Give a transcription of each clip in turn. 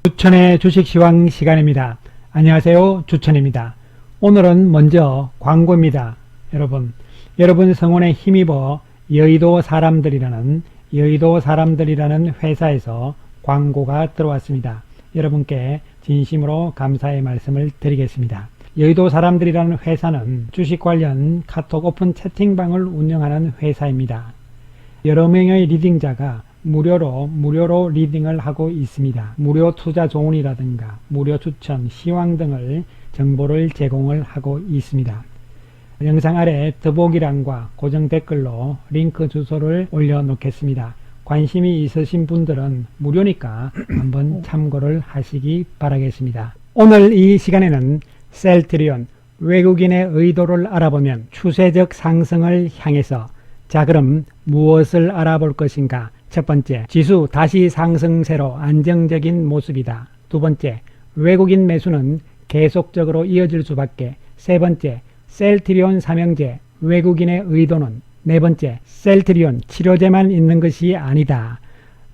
주천의 주식시황 시간입니다. 안녕하세요, 주천입니다. 오늘은 먼저 광고입니다. 여러분 성원에 힘입어 여의도 사람들이라는 회사에서 광고가 들어왔습니다. 여러분께 진심으로 감사의 말씀을 드리겠습니다. 여의도 사람들이라는 회사는 주식 관련 카톡 오픈 채팅방을 운영하는 회사입니다. 여러 명의 리딩자가 무료로 리딩을 하고 있습니다. 무료 투자 조언이라든가 무료 추천, 시황 등을 정보를 제공을 하고 있습니다. 영상 아래 더보기란과 고정 댓글로 링크 주소를 올려놓겠습니다. 관심이 있으신 분들은 무료니까 한번 참고를 하시기 바라겠습니다. 오늘 이 시간에는 셀트리온, 외국인의 의도를 알아보면 추세적 상승을 향해서 자, 그럼 무엇을 알아볼 것인가? 첫 번째, 지수 다시 상승세로 안정적인 모습이다. 두 번째, 외국인 매수는 계속적으로 이어질 수밖에. 세 번째, 셀트리온 삼형제, 외국인의 의도는. 네 번째, 셀트리온 치료제만 있는 것이 아니다.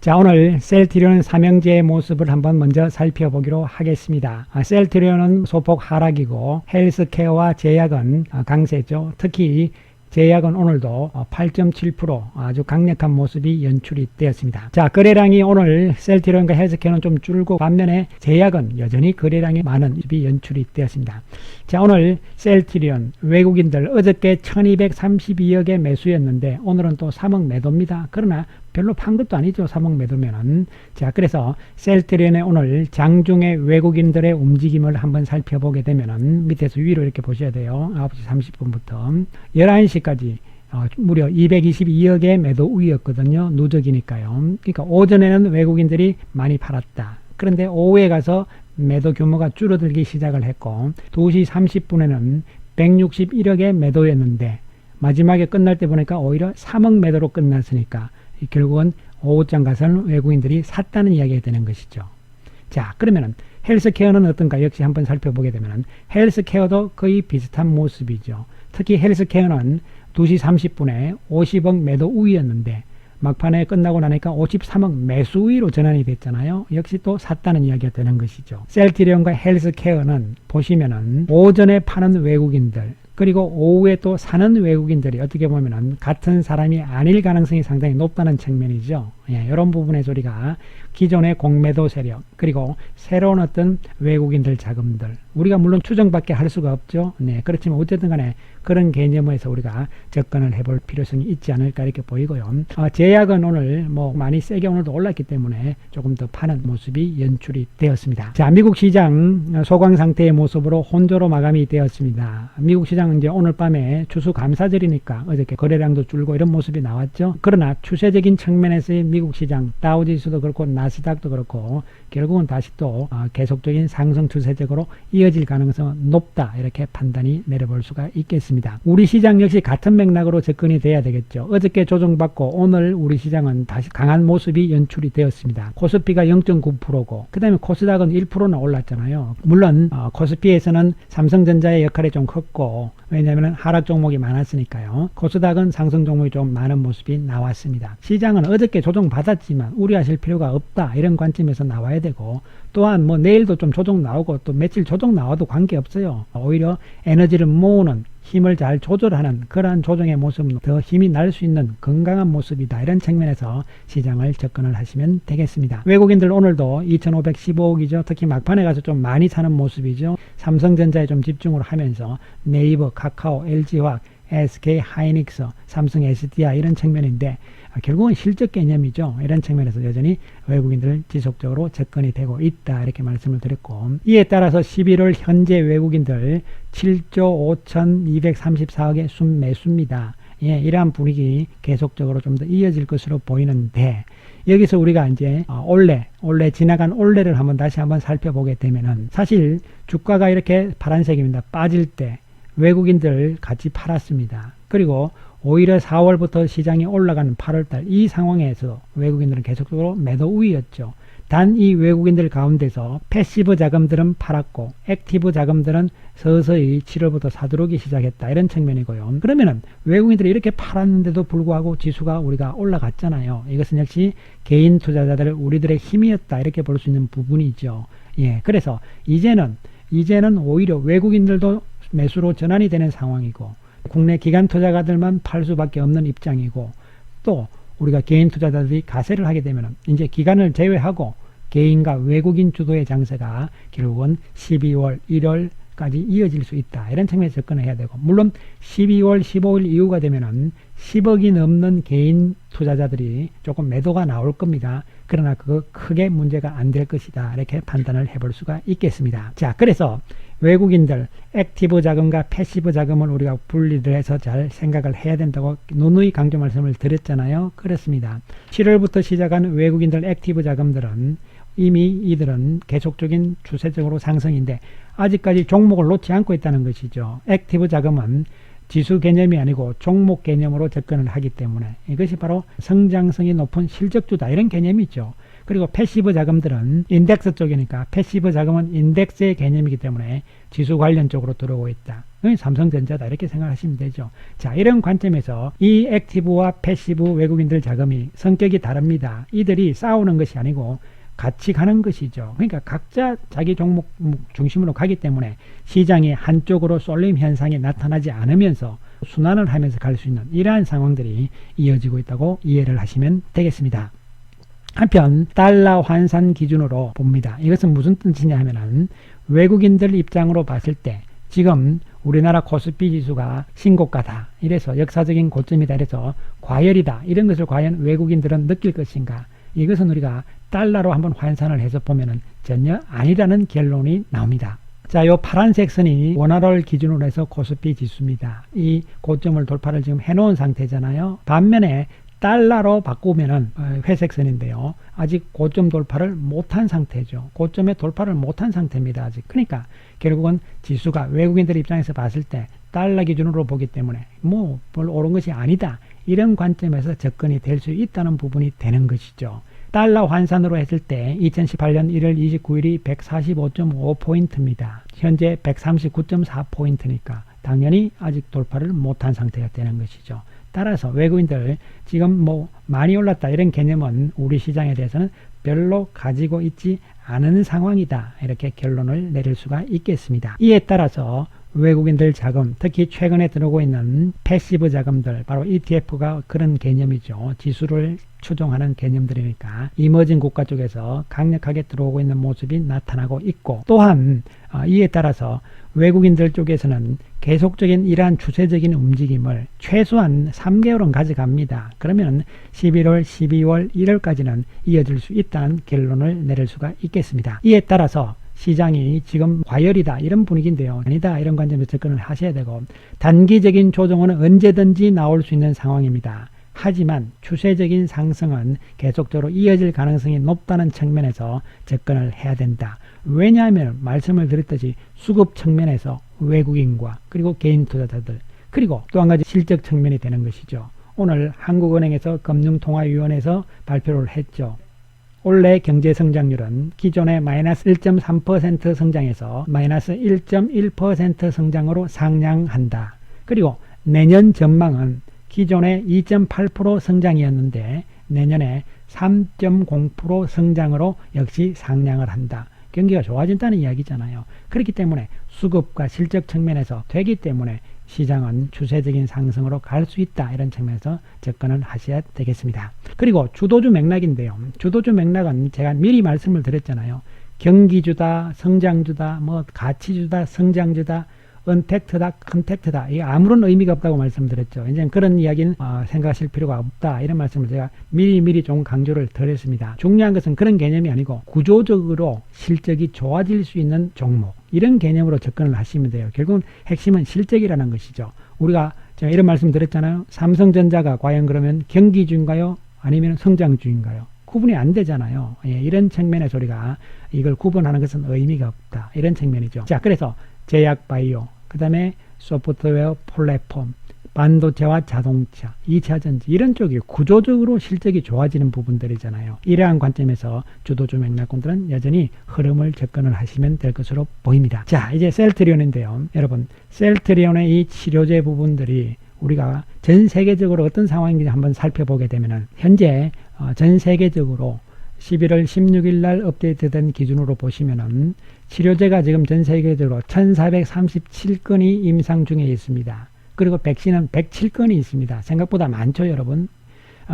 자, 오늘 셀트리온 삼형제의 모습을 한번 먼저 살펴보기로 하겠습니다. 셀트리온은 소폭 하락이고 헬스케어와 제약은 강세죠. 특히 제약은 오늘도 8.7% 아주 강력한 모습이 연출이 되었습니다. 자, 거래량이 오늘 셀트리온과 헬스케어는 좀 줄고 반면에 제약은 여전히 거래량이 많은 모습이 연출이 되었습니다. 자, 오늘 셀트리온 외국인들 어저께 1232억의 매수였는데 오늘은 또 3억 매도입니다. 그러나 별로 판 것도 아니죠. 3억 매도면은. 자, 그래서 셀트리온의 오늘 장중의 외국인들의 움직임을 한번 살펴보게 되면은 밑에서 위로 이렇게 보셔야 돼요. 9시 30분부터 11시까지 무려 222억의 매도 우위였거든요. 누적이니까요. 그러니까 오전에는 외국인들이 많이 팔았다. 그런데 오후에 가서 매도 규모가 줄어들기 시작을 했고 2시 30분에는 161억의 매도였는데 마지막에 끝날 때 보니까 오히려 3억 매도로 끝났으니까 결국은 오후장 가서는 외국인들이 샀다는 이야기가 되는 것이죠. 자, 그러면은 헬스케어는 어떤가 역시 한번 살펴보게 되면은 헬스케어도 거의 비슷한 모습이죠. 특히 헬스케어는 2시 30분에 50억 매도 우위였는데 막판에 끝나고 나니까 53억 매수 우위로 전환이 됐잖아요. 역시 또 샀다는 이야기가 되는 것이죠. 셀트리온과 헬스케어는 보시면은 오전에 파는 외국인들 그리고 오후에 또 사는 외국인들이 어떻게 보면은 같은 사람이 아닐 가능성이 상당히 높다는 측면이죠. 예, 이런 부분에서 우리가 기존의 공매도 세력 그리고 새로운 어떤 외국인들 자금들 우리가 물론 추정밖에 할 수가 없죠. 네, 그렇지만 어쨌든 간에 그런 개념에서 우리가 접근을 해볼 필요성이 있지 않을까 이렇게 보이고요. 제약은 오늘 많이 세게 오늘도 올랐기 때문에 조금 더 파는 모습이 연출이 되었습니다. 자, 미국 시장 소강 상태의 모습으로 혼조로 마감이 되었습니다. 미국 시장은 이제 오늘 밤에 추수감사절이니까 어저께 거래량도 줄고 이런 모습이 나왔죠. 그러나 추세적인 측면에서의 미국 시장 다우지수도 그렇고 나스닥도 그렇고 결국은 다시 또 계속적인 상승 추세적으로 이어질 가능성은 높다 이렇게 판단이 내려볼 수가 있겠습니다. 우리 시장 역시 같은 맥락으로 접근이 돼야 되겠죠. 어저께 조정받고 오늘 우리 시장은 다시 강한 모습이 연출이 되었습니다. 코스피가 0.9%고 그 다음에 코스닥은 1%나 올랐잖아요. 물론 코스피에서는 삼성전자의 역할이 좀 컸고 왜냐하면 하락 종목이 많았으니까요. 코스닥은 상승 종목이 좀 많은 모습이 나왔습니다. 시장은 어저께 조정받았지만 우려하실 필요가 없다 이런 관점에서 나와야 되고 또한 내일도 좀 조정 나오고 또 며칠 조정 나와도 관계없어요. 오히려 에너지를 모으는 힘을 잘 조절하는 그러한 조정의 모습은 더 힘이 날 수 있는 건강한 모습이다. 이런 측면에서 시장을 접근을 하시면 되겠습니다. 외국인들 오늘도 2515억이죠. 특히 막판에 가서 좀 많이 사는 모습이죠. 삼성전자에 좀 집중을 하면서 네이버, 카카오, LG화학, SK 하이닉스, 삼성 SDI 이런 측면인데 결국은 실적 개념이죠. 이런 측면에서 여전히 외국인들 지속적으로 접근이 되고 있다 이렇게 말씀을 드렸고 이에 따라서 11월 현재 외국인들 7조 5234억의 순매수입니다. 예, 이러한 분위기 계속적으로 좀 더 이어질 것으로 보이는데 여기서 우리가 이제 올해 지나간 올해를 다시 한번 살펴보게 되면은 사실 주가가 이렇게 파란색입니다. 빠질 때 외국인들 같이 팔았습니다. 그리고 오히려 4월부터 시장이 올라가는 8월달 이 상황에서 외국인들은 계속적으로 매도 우위였죠. 단 이 외국인들 가운데서 패시브 자금들은 팔았고 액티브 자금들은 서서히 7월부터 사들어오기 시작했다. 이런 측면이고요. 그러면은 외국인들이 이렇게 팔았는데도 불구하고 지수가 우리가 올라갔잖아요. 이것은 역시 개인 투자자들 우리들의 힘이었다. 이렇게 볼 수 있는 부분이죠. 예, 그래서 이제는 오히려 외국인들도 매수로 전환이 되는 상황이고 국내 기관 투자가들만 팔 수밖에 없는 입장이고 또 우리가 개인 투자자들이 가세를 하게 되면 이제 기관을 제외하고 개인과 외국인 주도의 장세가 결국은 12월, 1월까지 이어질 수 있다. 이런 측면에서 접근을 해야 되고 물론 12월, 15일 이후가 되면은 10억이 넘는 개인 투자자들이 조금 매도가 나올 겁니다. 그러나 그거 크게 문제가 안 될 것이다. 이렇게 판단을 해볼 수가 있겠습니다. 자, 그래서 외국인들 액티브 자금과 패시브 자금을 우리가 분리를 해서 잘 생각을 해야 된다고 누누이 강조 말씀을 드렸잖아요. 그렇습니다. 7월부터 시작한 외국인들 액티브 자금들은 이미 이들은 계속적인 추세적으로 상승인데 아직까지 종목을 놓지 않고 있다는 것이죠. 액티브 자금은 지수 개념이 아니고 종목 개념으로 접근을 하기 때문에 이것이 바로 성장성이 높은 실적주다 이런 개념이죠. 그리고 패시브 자금들은 인덱스 쪽이니까 패시브 자금은 인덱스의 개념이기 때문에 지수 관련 쪽으로 들어오고 있다. 삼성전자다 이렇게 생각하시면 되죠. 자, 이런 관점에서 이 액티브와 패시브 외국인들 자금이 성격이 다릅니다. 이들이 싸우는 것이 아니고 같이 가는 것이죠. 그러니까 각자 자기 종목 중심으로 가기 때문에 시장이 한쪽으로 쏠림 현상이 나타나지 않으면서 순환을 하면서 갈 수 있는 이러한 상황들이 이어지고 있다고 이해를 하시면 되겠습니다. 한편 달러 환산 기준으로 봅니다. 이것은 무슨 뜻이냐 하면은 외국인들 입장으로 봤을 때 지금 우리나라 코스피 지수가 신고가다. 이래서 역사적인 고점이다. 이래서 과열이다. 이런 것을 과연 외국인들은 느낄 것인가? 이것은 우리가 달러로 한번 환산을 해서 보면은 전혀 아니라는 결론이 나옵니다. 자, 요 파란색 선이 원화를 기준으로 해서 코스피 지수입니다. 이 고점을 돌파를 지금 해놓은 상태잖아요. 반면에 달러로 바꾸면은 회색 선인데요. 아직 고점 돌파를 못한 상태죠. 고점에 돌파를 못한 상태입니다. 아직. 그러니까 결국은 지수가 외국인들 입장에서 봤을 때 달러 기준으로 보기 때문에 뭐 별로 옳은 것이 아니다. 이런 관점에서 접근이 될 수 있다는 부분이 되는 것이죠. 달러 환산으로 했을 때 2018년 1월 29일이 145.5포인트입니다. 현재 139.4포인트니까 당연히 아직 돌파를 못한 상태가 되는 것이죠. 따라서 외국인들 지금 뭐 많이 올랐다 이런 개념은 우리 시장에 대해서는 별로 가지고 있지 않은 상황이다. 이렇게 결론을 내릴 수가 있겠습니다. 이에 따라서 외국인들 자금, 특히 최근에 들어오고 있는 패시브 자금들, 바로 ETF가 그런 개념이죠. 지수를 추종하는 개념들이니까 이머징 국가 쪽에서 강력하게 들어오고 있는 모습이 나타나고 있고, 또한 이에 따라서 외국인들 쪽에서는 계속적인 이러한 추세적인 움직임을 최소한 3개월은 가져갑니다. 그러면 11월, 12월, 1월까지는 이어질 수 있다는 결론을 내릴 수가 있겠습니다. 이에 따라서 시장이 지금 과열이다 이런 분위기인데요. 아니다 이런 관점에서 접근을 하셔야 되고, 단기적인 조정은 언제든지 나올 수 있는 상황입니다. 하지만 추세적인 상승은 계속적으로 이어질 가능성이 높다는 측면에서 접근을 해야 된다. 왜냐하면 말씀을 드렸듯이 수급 측면에서 외국인과 그리고 개인 투자자들, 그리고 또 한 가지 실적 측면이 되는 것이죠. 오늘 한국은행에서 금융통화위원회에서 발표를 했죠. 올해 경제 성장률은 기존의 마이너스 1.3% 성장에서 마이너스 1.1% 성장으로 상향한다. 그리고 내년 전망은 기존의 2.8% 성장이었는데 내년에 3.0% 성장으로 역시 상향을 한다. 경기가 좋아진다는 이야기잖아요. 그렇기 때문에 수급과 실적 측면에서 되기 때문에 시장은 추세적인 상승으로 갈 수 있다. 이런 측면에서 접근을 하셔야 되겠습니다. 그리고 주도주 맥락인데요. 주도주 맥락은 제가 미리 말씀을 드렸잖아요. 경기주다, 성장주다, 뭐 가치주다, 성장주다, 언택트다, 컨택트다. 이게 아무런 의미가 없다고 말씀드렸죠. 이제 그런 이야기는 생각하실 필요가 없다. 이런 말씀을 제가 미리 좀 강조를 드렸습니다. 중요한 것은 그런 개념이 아니고 구조적으로 실적이 좋아질 수 있는 종목, 이런 개념으로 접근을 하시면 돼요. 결국은 핵심은 실적이라는 것이죠. 우리가 제가 이런 말씀 드렸잖아요. 삼성전자가 과연 그러면 경기주인가요? 아니면 성장주인가요? 구분이 안 되잖아요. 예, 이런 측면에서 우리가 이걸 구분하는 것은 의미가 없다. 이런 측면이죠. 자, 그래서 제약 바이오, 그 다음에 소프트웨어 플랫폼, 반도체와 자동차, 2차전지 이런 쪽이 구조적으로 실적이 좋아지는 부분들이잖아요. 이러한 관점에서 주도주 맥락군들은 여전히 흐름을 접근을 하시면 될 것으로 보입니다. 자, 이제 셀트리온인데요. 여러분, 셀트리온의 이 치료제 부분들이 우리가 전 세계적으로 어떤 상황인지 한번 살펴보게 되면은 현재 전 세계적으로 11월 16일 날 업데이트된 기준으로 보시면은 치료제가 지금 전 세계적으로 1437건이 임상 중에 있습니다. 그리고 백신은 107건이 있습니다. 생각보다 많죠, 여러분.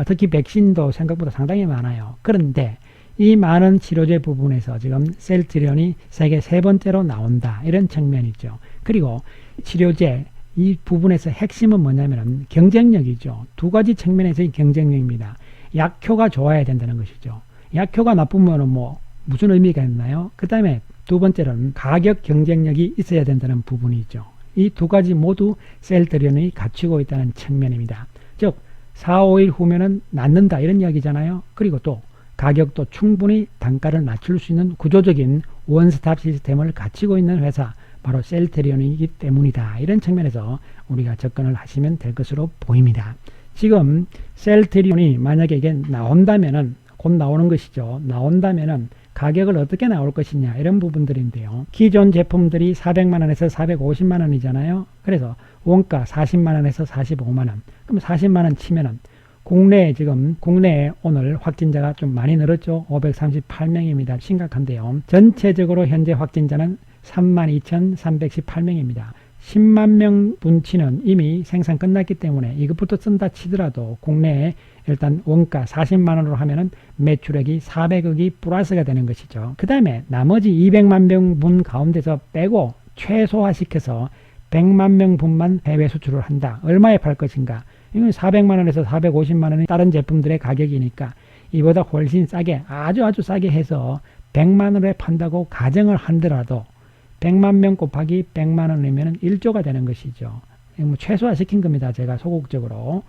특히 백신도 생각보다 상당히 많아요. 그런데 이 많은 치료제 부분에서 지금 셀트리온이 세계 세 번째로 나온다. 이런 측면이죠. 그리고 치료제 이 부분에서 핵심은 뭐냐면 경쟁력이죠. 두 가지 측면에서의 경쟁력입니다. 약효가 좋아야 된다는 것이죠. 약효가 나쁘면 뭐 무슨 의미가 있나요? 그 다음에 두 번째로는 가격 경쟁력이 있어야 된다는 부분이죠. 이 두 가지 모두 셀트리온이 갖추고 있다는 측면입니다. 즉 4, 5일 후면은 낫는다 이런 이야기잖아요. 그리고 또 가격도 충분히 단가를 낮출 수 있는 구조적인 원스톱 시스템을 갖추고 있는 회사 바로 셀트리온이기 때문이다. 이런 측면에서 우리가 접근을 하시면 될 것으로 보입니다. 지금 셀트리온이 만약에 이게 나온다면은 곧 나오는 것이죠. 나온다면은 가격을 어떻게 나올 것이냐 이런 부분들인데요. 기존 제품들이 400만원에서 450만원이잖아요. 그래서 원가 40만원에서 45만원. 그럼 40만원 치면은 국내에 오늘 확진자가 좀 많이 늘었죠. 538명입니다. 심각한데요. 전체적으로 현재 확진자는 32,318명입니다. 10만 명 분치는 이미 생산 끝났기 때문에 이것부터 쓴다 치더라도 국내에 일단 원가 40만원으로 하면은 매출액이 400억이 플러스가 되는 것이죠. 그 다음에 나머지 200만 명분 가운데서 빼고 최소화시켜서 100만 명분만 해외 수출을 한다. 얼마에 팔 것인가? 이건 400만원에서 450만원이 다른 제품들의 가격이니까 이보다 훨씬 싸게 아주 싸게 해서 100만원에 판다고 가정을 한더라도 100만 명 곱하기 100만원이면 1조가 되는 것이죠. 뭐 최소화시킨 겁니다. 제가 소극적으로.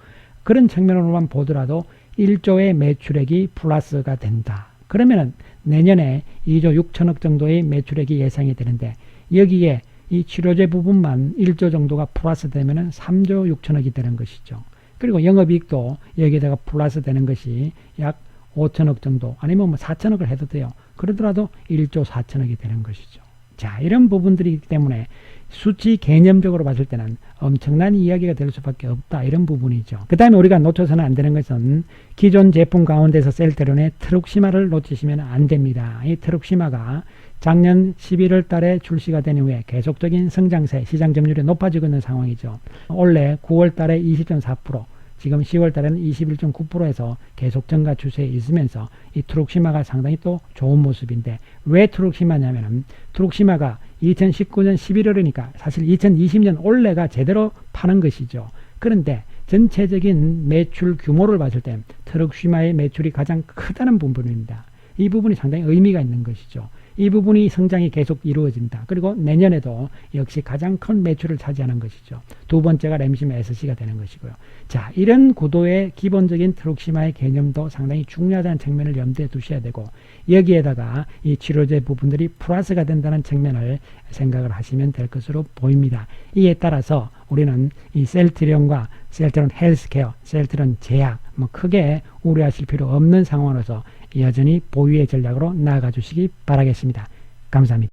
그런 측면으로만 보더라도 1조의 매출액이 플러스가 된다. 그러면은 내년에 2조 6천억 정도의 매출액이 예상이 되는데 여기에 이 치료제 부분만 1조 정도가 플러스 되면은 3조 6천억이 되는 것이죠. 그리고 영업이익도 여기에다가 플러스 되는 것이 약 5천억 정도 아니면 뭐 4천억을 해도 돼요. 그러더라도 1조 4천억이 되는 것이죠. 자, 이런 부분들이기 때문에 수치 개념적으로 봤을 때는 엄청난 이야기가 될 수밖에 없다. 이런 부분이죠. 그 다음에 우리가 놓쳐서는 안 되는 것은 기존 제품 가운데서 셀트리온의 트룩시마를 놓치시면 안 됩니다. 이 트룩시마가 작년 11월 달에 출시가 된 이후에 계속적인 성장세, 시장 점유율이 높아지고 있는 상황이죠. 올해 9월 달에 20.4%, 지금 10월 달에는 21.9%에서 계속 증가 추세에 있으면서 이 트룩시마가 상당히 또 좋은 모습인데 왜 트룩시마냐면은 트룩시마가 2019년 11월이니까 사실 2020년 올해가 제대로 파는 것이죠. 그런데 전체적인 매출 규모를 봤을 때 트룩시마의 매출이 가장 크다는 부분입니다. 이 부분이 상당히 의미가 있는 것이죠. 이 부분이 성장이 계속 이루어진다. 그리고 내년에도 역시 가장 큰 매출을 차지하는 것이죠. 두 번째가 램시마 SC가 되는 것이고요. 자, 이런 구도의 기본적인 트룩시마의 개념도 상당히 중요하다는 측면을 염두에 두셔야 되고 여기에다가 이 치료제 부분들이 플러스가 된다는 측면을 생각을 하시면 될 것으로 보입니다. 이에 따라서 우리는 이 셀트리온과 셀트리온 헬스케어, 셀트리온 제약 뭐 크게 우려하실 필요 없는 상황으로서 여전히 보유의 전략으로 나아가 주시기 바라겠습니다. 감사합니다.